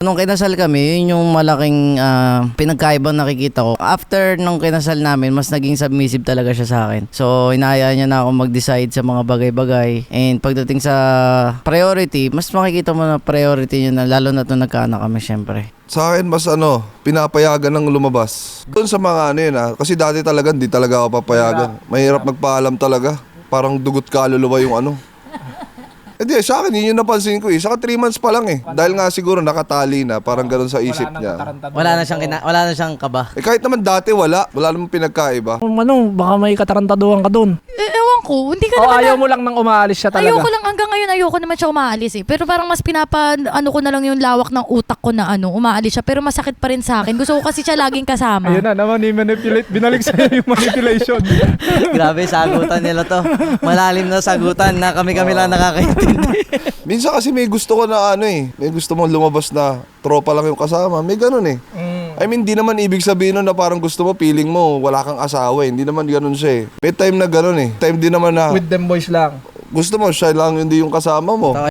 Nung kinasal kami, yun yung malaking pinagkaibang nakikita ko. After nung kinasal namin, mas naging submissive talaga siya sa akin. So, hinahayaan niya na ako mag-decide sa mga bagay-bagay. And pagdating sa priority, mas makikita mo na priority niya na lalo na nung nagkaanak kami syempre. Sa akin, mas pinapayagan ng lumabas. Doon sa mga kasi dati talaga, hindi talaga ako papayagan. Mahirap magpaalam talaga. Parang dugot kaluluwa yung Hindi, sa akin, yun yung napansin ko Saka 3 months pa lang Dahil nga siguro nakatali na, parang gano'n sa isip niya. Wala na siyang kaba. Kahit naman dati wala namang pinagkaiba. Baka may katarantaduhan ka dun. Ewan ko, hindi ka O naman ayaw mo lang nang umaalis siya talaga. Ayoko lang, hanggang ngayon ayoko naman siya umaalis Pero parang mas ko na lang yung lawak ng utak ko na umaalis siya. Pero masakit pa rin sa akin. Gusto ko kasi siya laging kasama. Ayun na naman, i-manipulate. Binalik sa'yo yung manipulation. Grabe, sagutan nila to. Malalim na sagutan na kami-kami lang nakakaintindi. Minsan kasi may gusto ko na may gusto mong lumabas na tropa lang yung kasama. May ganun I mean, di naman ibig sabihin nun na parang gusto mo, feeling mo, wala kang asawa Hindi naman ganun siya May time na ganun Time din naman na With them boys lang. gusto mo, siya lang hindi yung kasama mo.